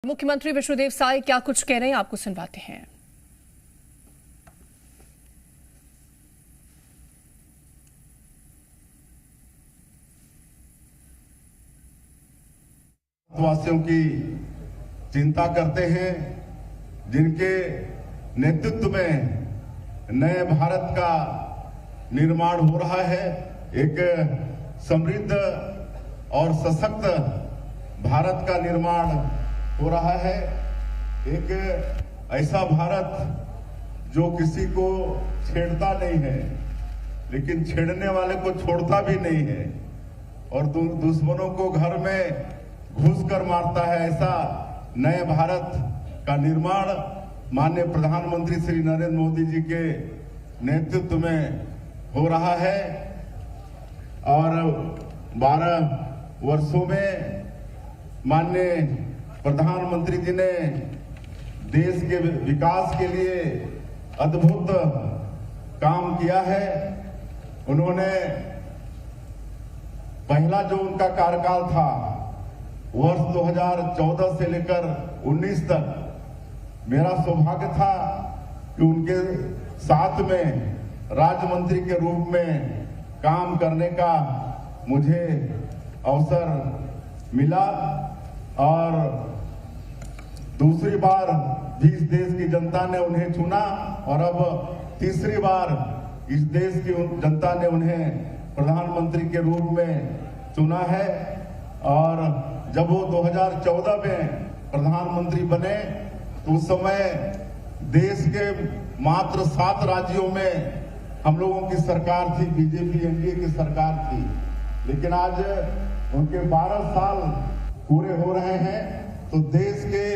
मुख्यमंत्री विष्णुदेव साय क्या कुछ कह रहे हैं, आपको सुनवाते हैं। वासियों की चिंता करते हैं, जिनके नेतृत्व में नए भारत का निर्माण हो रहा है। एक समृद्ध और सशक्त भारत का निर्माण हो रहा है। एक ऐसा भारत जो किसी को छेड़ता नहीं है, लेकिन छेड़ने वाले को छोड़ता भी नहीं है और दुश्मनों को घर में घुस कर मारता है। ऐसा नए भारत का निर्माण माननीय प्रधानमंत्री श्री नरेंद्र मोदी जी के नेतृत्व में हो रहा है और 12 वर्षों में माननीय प्रधानमंत्री जी ने देश के विकास के लिए अद्भुत काम किया है। उन्होंने पहला जो उनका कार्यकाल था वर्ष 2014 से लेकर 19 तक, मेरा सौभाग्य था कि उनके साथ में राज्य मंत्री के रूप में काम करने का मुझे अवसर मिला और दूसरी बार भी इस देश की जनता ने उन्हें चुना और अब तीसरी बार इस देश की जनता ने उन्हें प्रधानमंत्री के रूप में चुना है। और जब वो 2014 में प्रधानमंत्री बने तो उस समय देश के मात्र 7 राज्यों में हम लोगों की सरकार थी, बीजेपी एनडीए की सरकार थी। लेकिन आज उनके 12 साल पूरे हो रहे हैं तो देश के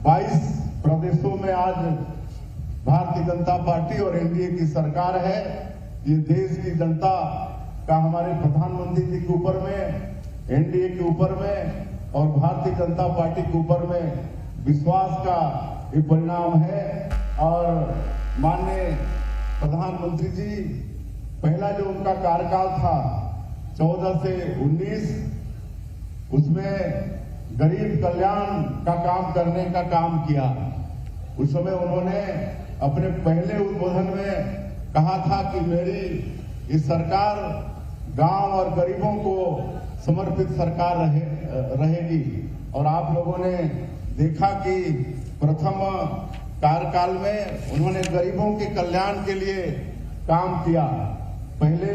22 प्रदेशों में आज भारतीय जनता पार्टी और एनडीए की सरकार है। ये देश की जनता का हमारे प्रधानमंत्री जी के ऊपर में, एनडीए के ऊपर में और भारतीय जनता पार्टी के ऊपर में विश्वास का ये परिणाम है। और माननीय प्रधानमंत्री जी पहला जो उनका कार्यकाल था 14 से 19, उसमें गरीब कल्याण का काम करने का काम किया। उस समय उन्होंने अपने पहले उद्बोधन में कहा था कि मेरी इस सरकार गांव और गरीबों को समर्पित सरकार रहेगी। और आप लोगों ने देखा कि प्रथम कार्यकाल में उन्होंने गरीबों के कल्याण के लिए काम किया। पहले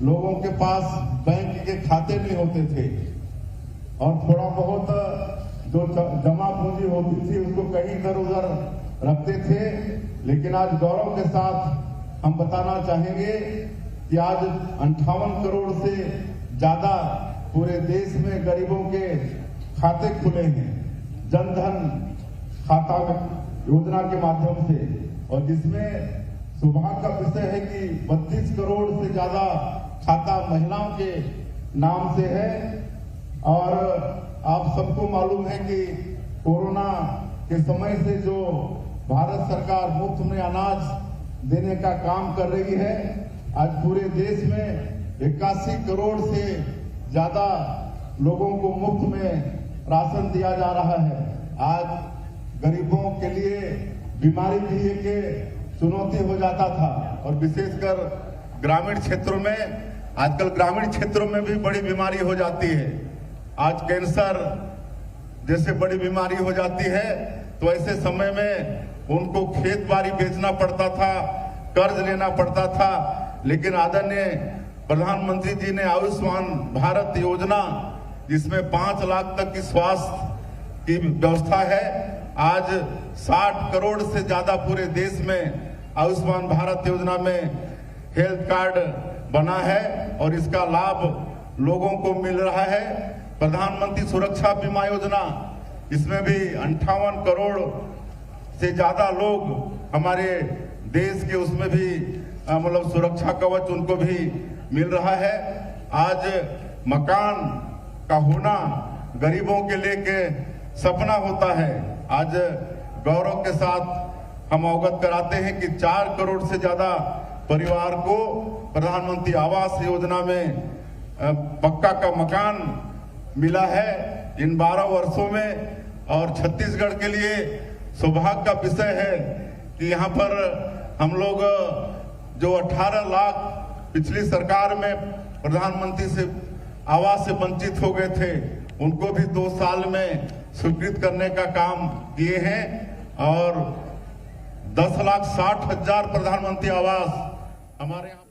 लोगों के पास बैंक के खाते नहीं होते थे और थोड़ा बहुत जो जमा पूंजी होती थी उसको कहीं इधर उधर रखते थे। लेकिन आज गौरव के साथ हम बताना चाहेंगे कि आज 58 करोड़ से ज्यादा पूरे देश में गरीबों के खाते खुले हैं जनधन खाता योजना के माध्यम से, और जिसमें सौभाग्य का विषय है कि 32 करोड़ से ज्यादा खाता महिलाओं के नाम से है। और आप सबको मालूम है कि कोरोना के समय से जो भारत सरकार मुफ्त में अनाज देने का काम कर रही है, आज पूरे देश में 81 करोड़ से ज्यादा लोगों को मुफ्त में राशन दिया जा रहा है। आज गरीबों के लिए बीमारी भी एक चुनौती हो जाता था और विशेषकर ग्रामीण क्षेत्रों में, आजकल ग्रामीण क्षेत्रों में भी बड़ी बीमारी हो जाती है। आज कैंसर जैसे बड़ी बीमारी हो जाती है तो ऐसे समय में उनको खेत बाड़ी बेचना पड़ता था, कर्ज लेना पड़ता था। लेकिन आदरणीय प्रधानमंत्री जी ने आयुष्मान भारत योजना, जिसमें 5 लाख तक की स्वास्थ्य की व्यवस्था है, आज 60 करोड़ से ज्यादा पूरे देश में आयुष्मान भारत योजना में हेल्थ कार्ड बना है और इसका लाभ लोगों को मिल रहा है। प्रधानमंत्री सुरक्षा बीमा योजना, इसमें भी 58 करोड़ से ज्यादा लोग हमारे देश के उसमें भी मतलब सुरक्षा कवच उनको भी मिल रहा है। आज मकान का होना गरीबों के लेके सपना होता है। आज गौरव के साथ हम अवगत कराते हैं कि 4 करोड़ से ज्यादा परिवार को प्रधानमंत्री आवास योजना में पक्का का मकान मिला है। इन 12 वर्षों में और छत्तीसगढ़ के लिए सौभाग्य का विषय है कि यहाँ पर हम लोग जो 18 लाख पिछली सरकार में प्रधानमंत्री से आवास से वंचित हो गए थे, उनको भी 2 साल में स्वीकृत करने का काम किए हैं और 10,60,000 प्रधानमंत्री आवास हमारे यहाँ